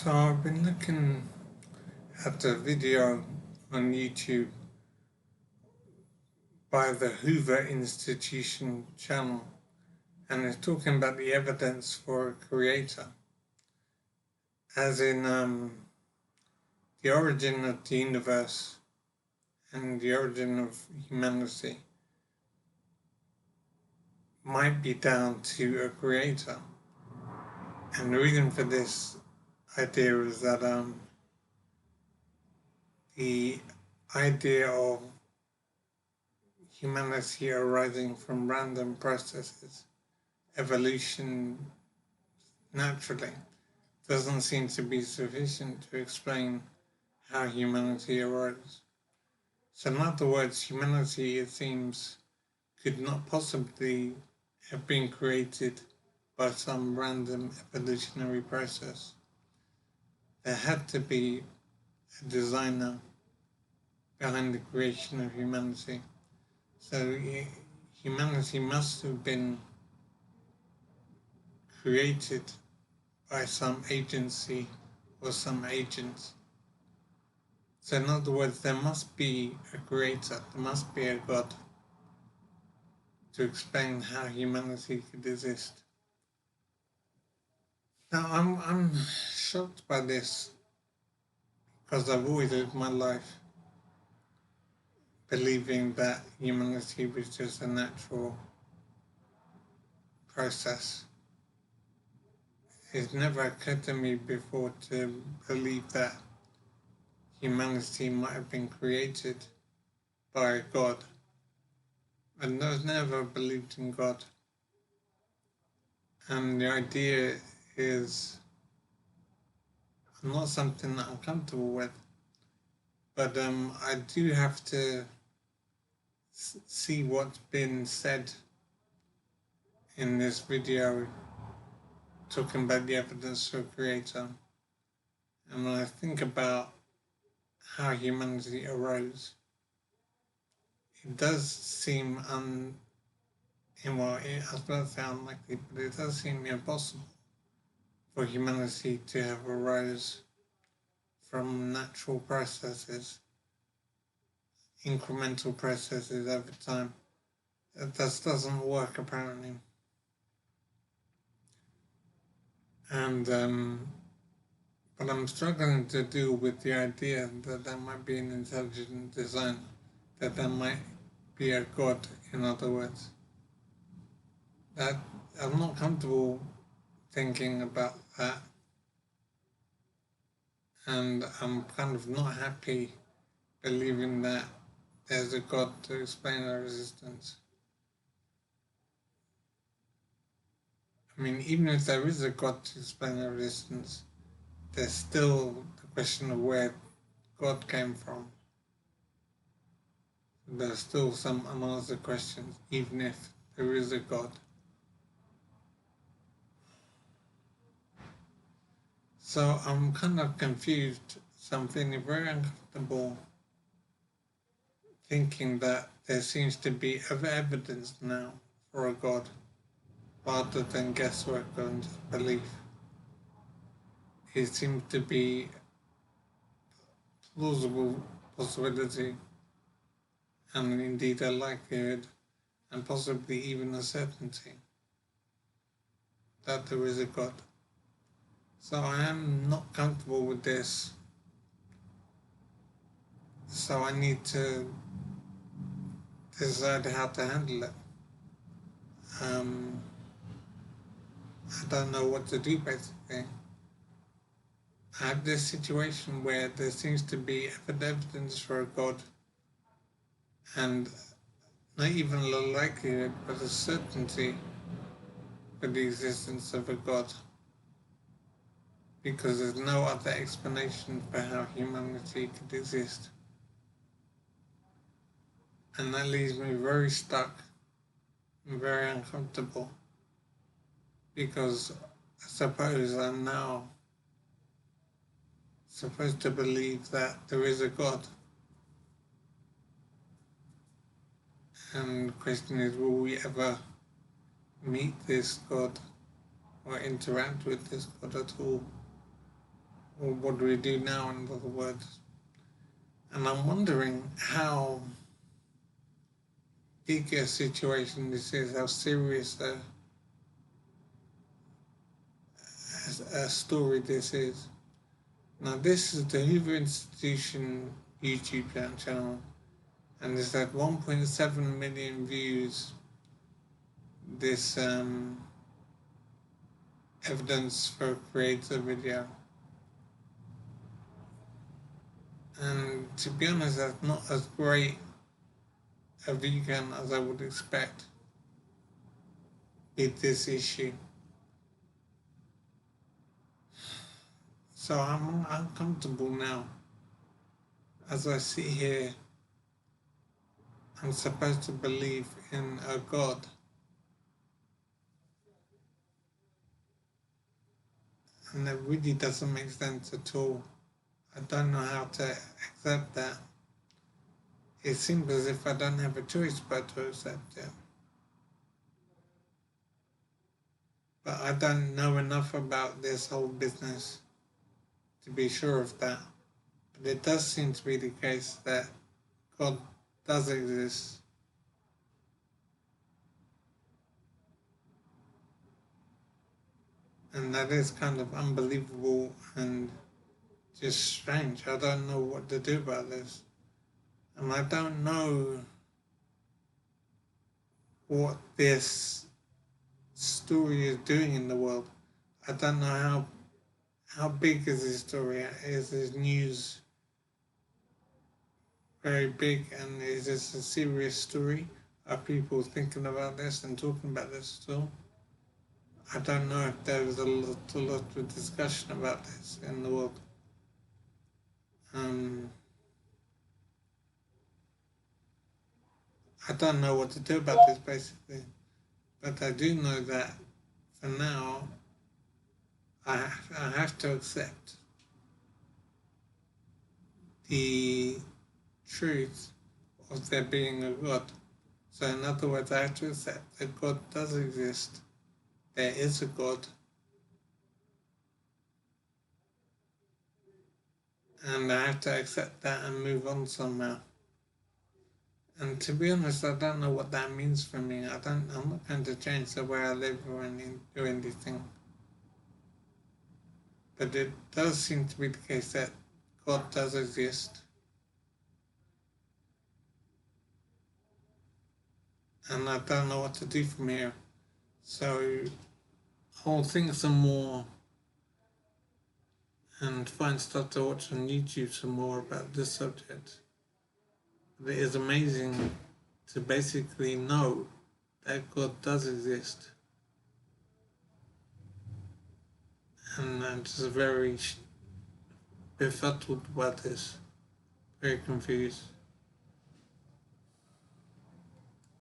So I've been looking at a video on YouTube by the Hoover Institution channel, and it's talking about the evidence for a creator, as in the origin of the universe and the origin of humanity might be down to a creator. And the reason for this idea is that the idea of humanity arising from random processes, evolution naturally, doesn't seem to be sufficient to explain how humanity arose. So in other words, humanity, it seems, could not possibly have been created by some random evolutionary process. There had to be a designer behind the creation of humanity. So humanity must have been created by some agency or some agents. So in other words, there must be a creator, there must be a God to explain how humanity could exist. Now I'm shocked by this because I've always lived my life believing that humanity was just a natural process. It's never occurred to me before to believe that humanity might have been created by a God. And I've never believed in God. And the idea is not something that I'm comfortable with. But I do have to see what's been said in this video talking about the evidence for a creator. And when I think about how humanity arose, it does seem unlikely, but it does seem impossible for humanity to have arose from natural processes, incremental processes over time. That just doesn't work apparently. And but I'm struggling to deal with the idea that there might be an intelligent designer, that there might be a God, in other words. That I'm not comfortable thinking about that, and I'm kind of not happy believing that there's a God to explain our existence. I mean, even if there is a God to explain our existence, there's still the question of where God came from. There's still some unanswered questions, even if there is a God. So I'm kind of confused, so I'm feeling very uncomfortable thinking that there seems to be evidence now for a God rather than guesswork and belief. It seems to be plausible possibility and indeed a likelihood and possibly even a certainty that there is a God. So I am not comfortable with this. So I need to decide how to handle it. I don't know what to do basically. I have this situation where there seems to be evidence for a God and not even a likelihood but a certainty for the existence of a God, because there's no other explanation for how humanity could exist. And that leaves me very stuck and very uncomfortable, because I suppose I'm now supposed to believe that there is a God. And the question is, will we ever meet this God or interact with this God at all? Or what do we do now, in other words? And I'm wondering how big a situation this is, how serious a story this is. Now, this is the Hoover Institution YouTube channel, and it's at 1.7 million views. This evidence for creator video. And to be honest, that's not as great a view count as I would expect with this issue. So I'm uncomfortable now. As I sit here, I'm supposed to believe in a God. And that really doesn't make sense at all. I don't know how to accept that. It seems as if I don't have a choice but to accept it. But I don't know enough about this whole business to be sure of that. But it does seem to be the case that God does exist. And that is kind of unbelievable and just strange. I don't know what to do about this. And I don't know what this story is doing in the world. I don't know how big is this story? Is this news very big, and is this a serious story? Are people thinking about this and talking about this still? I don't know if there is a lot of discussion about this in the world. I don't know what to do about this, basically. But I do know that for now, I have to accept the truth of there being a God. So in other words, I have to accept that God does exist. There is a God. And I have to accept that and move on somehow. And to be honest, I don't know what that means for me. I'm not going to change the way I live or do anything. But it does seem to be the case that God does exist. And I don't know what to do from here. So I'll think some more and find stuff to watch on YouTube some more about this subject. But it is amazing to basically know that God does exist. And I'm just very befuddled about this, very confused.